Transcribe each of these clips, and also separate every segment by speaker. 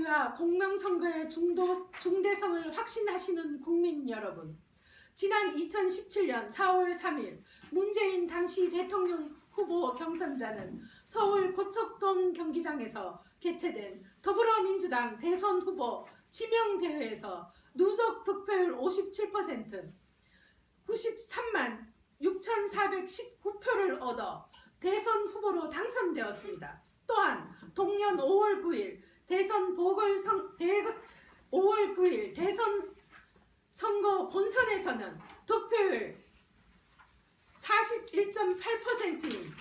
Speaker 1: 자유와 공명선거의 중대성을 확신하시는 국민 여러분, 지난 2017년 4월 3일 문재인 당시 대통령 후보 경선자는 서울 고척돔 경기장에서 개최된 더불어민주당 대선 후보 지명대회에서 누적 득표율 57%, 93만 6,419표를 얻어 대선 후보로 당선되었습니다. 또한 동년 5월 9일 대선 선거 본선에서는 득표율 41.8%인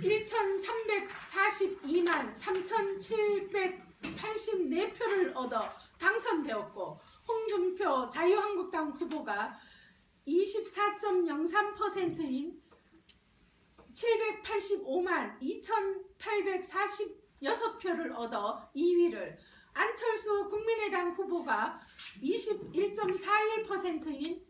Speaker 1: 1,342만 3,784표를 얻어 당선되었고, 홍준표 자유한국당 후보가 24.03%인 785만 2,846표를 얻어 2위를, 안철수 국민의당 후보가 21.41%인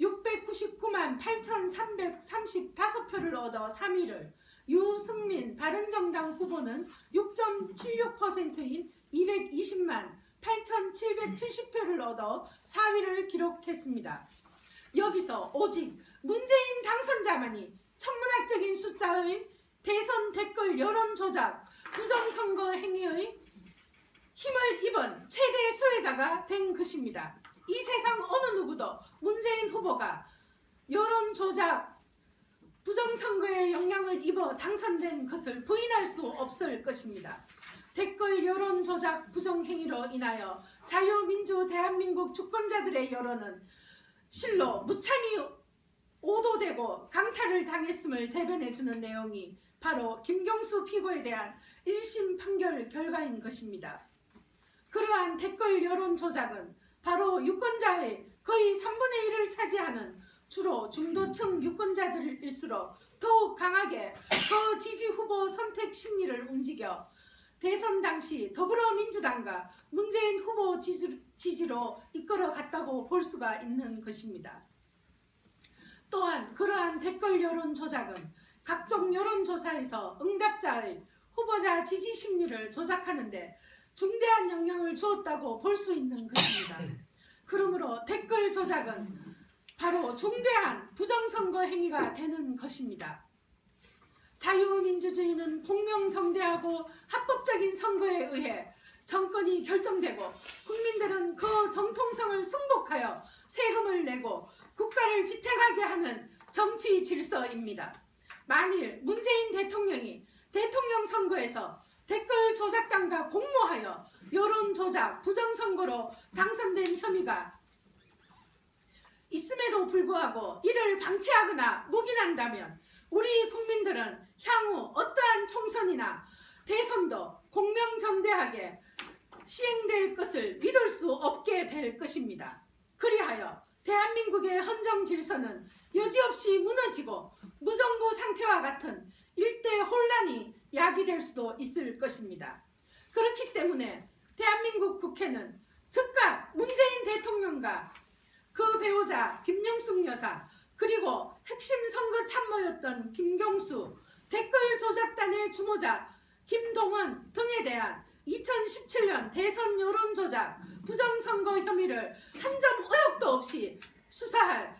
Speaker 1: 699만 8,335표를 얻어 3위를, 유승민 바른정당 후보는 6.76%인 220만 8,770표를 얻어 4위를 기록했습니다. 여기서 오직 문재인 당선자만이 천문학적인 숫자의 대선 댓글 여론 조작, 부정선거 행위의 힘을 입은 최대 수혜자가 된 것입니다. 이 세상 어느 누구도 문재인 후보가 여론 조작, 부정선거에 영향을 입어 당선된 것을 부인할 수 없을 것입니다. 댓글 여론 조작 부정행위로 인하여 자유민주 대한민국 주권자들의 여론은 실로 무참히 오도되고 강탈을 당했음을 대변해주는 내용이 바로 김경수 피고에 대한 1심 판결 결과인 것입니다. 그러한 댓글 여론 조작은 바로 유권자의 거의 3분의 1을 차지하는 주로 중도층 유권자들일수록 더욱 강하게 그 지지 후보 선택 심리를 움직여 대선 당시 더불어민주당과 문재인 후보 지지로 이끌어갔다고 볼 수가 있는 것입니다. 또한 그러한 댓글 여론 조작은 각종 여론조사에서 응답자의 후보자 지지 심리를 조작하는 데 중대한 영향을 주었다고 볼 수 있는 것입니다. 그러므로 댓글 조작은 바로 중대한 부정선거 행위가 되는 것입니다. 자유민주주의는 공명정대하고 합법적인 선거에 의해 정권이 결정되고 국민들은 그 정통성을 승복하여 세금을 내고 국가를 지탱하게 하는 정치 질서입니다. 만일 문재인 대통령이 대통령 선거에서 댓글 조작단과 공모하여 여론 조작, 부정선거로 당선된 혐의가 있음에도 불구하고 이를 방치하거나 묵인한다면 우리 국민들은 향후 어떠한 총선이나 대선도 공명정대하게 시행될 것을 믿을 수 없게 될 것입니다. 그리하여 대한민국의 헌정 질서는 여지없이 무너지고 무정부 상태와 같은 일대 혼란이 야기될 수도 있을 것입니다. 그렇기 때문에 대한민국 국회는 즉각 문재인 대통령과 그 배우자 김영숙 여사, 그리고 핵심 선거 참모였던 김경수, 댓글 조작단의 주모자 김동원 등에 대한 2017년 대선 여론 조작, 부정선거 혐의를 한 점 의혹도 없이 수사할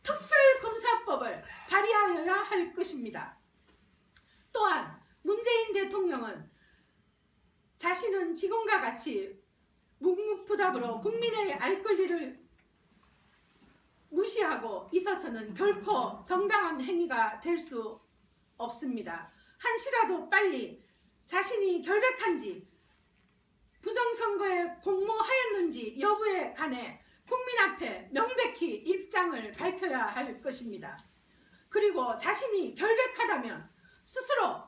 Speaker 1: 특별검사법을 발의하여야 할 것입니다. 또한 문재인 대통령은 자신은 지금과 같이 묵묵부답으로 국민의 알 권리를 무시하고 있어서는 결코 정당한 행위가 될 수 없습니다. 한시라도 빨리 자신이 결백한지 부정선거에 공모하였는지 여부에 관해 국민 앞에 명백히 입장을 밝혀야 할 것입니다. 그리고 자신이 결백하다면 스스로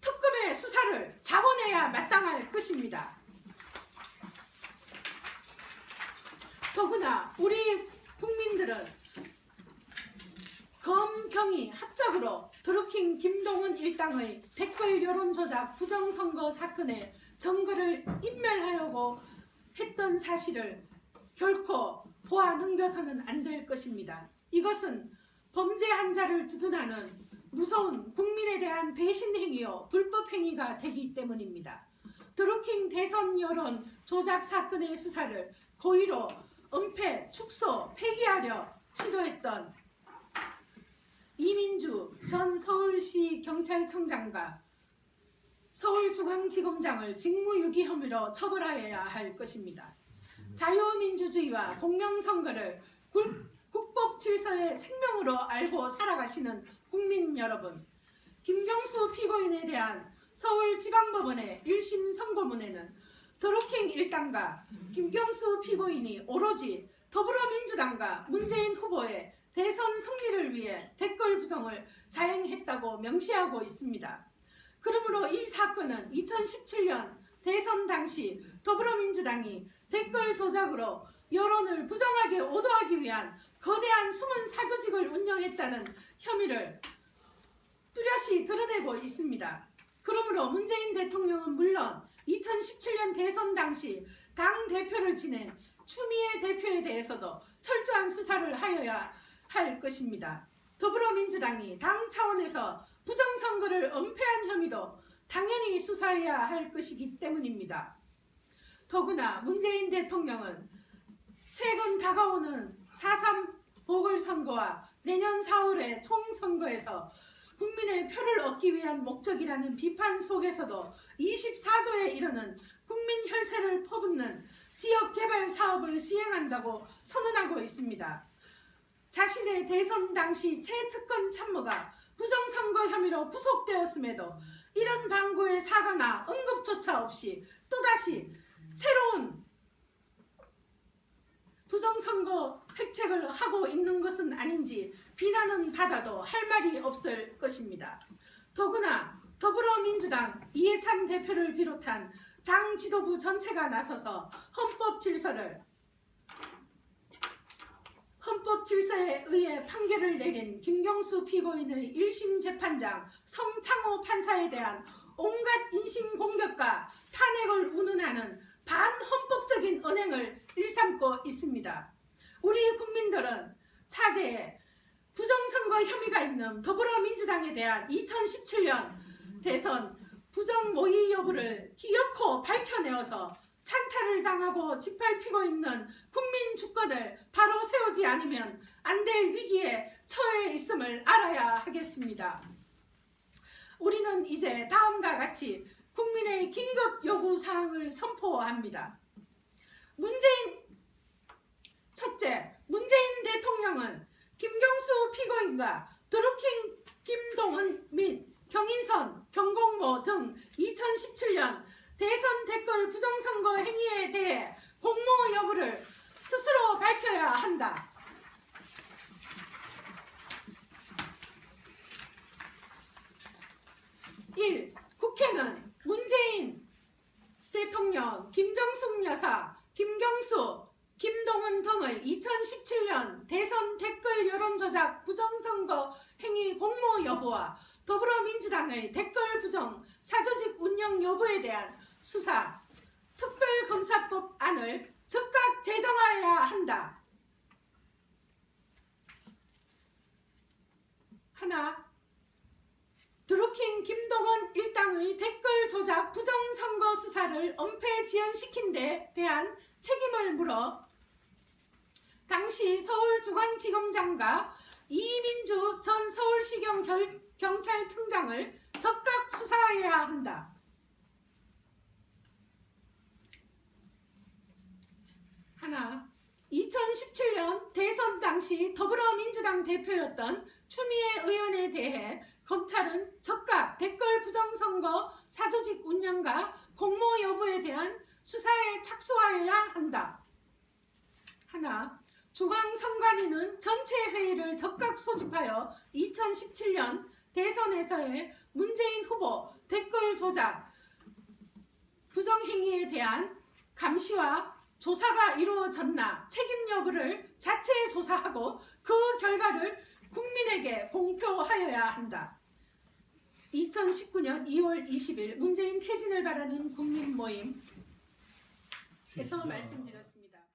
Speaker 1: 특검의 수사를 자원해야 마땅할 것입니다. 더구나 우리 국민들은 검경이 합작으로 드루킹 김동원 일당의 댓글 여론조작 부정선거 사건의 증거를 인멸하려고 했던 사실을 결코 보아 넘겨서는 안 될 것입니다. 이것은 범죄한 자를 두둔하는 무서운 국민에 대한 배신 행위요 불법 행위가 되기 때문입니다. 드루킹 대선 여론 조작 사건의 수사를 고의로 은폐, 축소, 폐기하려 시도했던 이민주 전 서울시 경찰청장과 서울중앙지검장을 직무유기 혐의로 처벌하여야 할 것입니다. 자유민주주의와 공명선거를 국법 질서의 생명으로 알고 살아가시는 국민 여러분, 김경수 피고인에 대한 서울지방법원의 1심 선고문에는 드루킹 일당과 김경수 피고인이 오로지 더불어민주당과 문재인 후보의 대선 승리를 위해 댓글 부정을 자행했다고 명시하고 있습니다. 그러므로 이 사건은 2017년 대선 당시 더불어민주당이 댓글 조작으로 여론을 부정하게 오도하기 위한 거대한 숨은 사조직을 운영했다는 혐의를 뚜렷이 드러내고 있습니다. 그러므로 문재인 대통령은 물론 2017년 대선 당시 당 대표를 지낸 추미애 대표에 대해서도 철저한 수사를 하여야 할 것입니다. 더불어민주당이 당 차원에서 부정선거를 은폐한 혐의도 당연히 수사해야 할 것이기 때문입니다. 더구나 문재인 대통령은 최근 다가오는 4.3 보궐선거와 내년 4월의 총선거에서 국민의 표를 얻기 위한 목적이라는 비판 속에서도 24조에 이르는 국민 혈세를 퍼붓는 지역개발 사업을 시행한다고 선언하고 있습니다. 자신의 대선 당시 최측근 참모가 부정선거 혐의로 구속되었음에도 이런 방구의 사과나 언급조차 없이 또다시 새로운 부정선거 획책을 하고 있는 것은 아닌지 비난은 받아도 할 말이 없을 것입니다. 더구나 더불어민주당 이해찬 대표를 비롯한 당 지도부 전체가 나서서 헌법 질서에 의해 판결을 내린 김경수 피고인의 1심 재판장 성창호 판사에 대한 온갖 인신공격과 탄핵을 운운하는 반헌법적인 언행을 일삼고 있습니다. 우리 국민들은 차제에 부정선거 혐의가 있는 더불어민주당에 대한 2017년 대선 부정 모의 여부를 기어코 밝혀내어서 찬탈을 당하고 짓밟히고 있는 국민 주권을 바로 세우지 않으면 안 될 위기에 처해 있음을 알아야 하겠습니다. 우리는 이제 다음과 같이 국민의 긴급 요구 사항을 선포합니다. 첫째, 문재인 대통령은 김경수 피고인과 드루킹 김동은 및 경인선, 경공모 등 2017년 대선 댓글 부정선거 행위에 대해 공모 여부를 스스로 밝혀야 한다. 1. 국회는 문재인 대통령, 김정숙 여사, 김경수, 김동은 등의 2017년 대선 댓글 여론조작 부정선거 행위 공모 여부와 더불어민주당의 댓글 부정 사조직 운영 여부에 대한 수사, 특별검사법 안을 즉각 제정하여야 한다. 하나, 드루킹 김동원 일당의 댓글 조작 부정선거 수사를 은폐 지연시킨 데 대한 책임을 물어 당시 서울중앙지검장과 이민주 전 서울시경 경찰청장을 적각 수사해야 한다. 하나, 2017년 대선 당시 더불어민주당 대표였던 추미애 의원에 대해 검찰은 적각 댓글 부정선거 사조직 운영과 공모 여부에 대한 수사에 착수하여야 한다. 하나, 중앙선관위는 전체 회의를 적각 소집하여 2017년 대선에서의 문재인 후보 댓글 조작 부정행위에 대한 감시와 조사가 이루어졌나 책임 여부를 자체 조사하고 그 결과를 국민에게 공표하여야 한다. 2019년 2월 20일 문재인 퇴진을 바라는 국민 모임에서 말씀드렸습니다.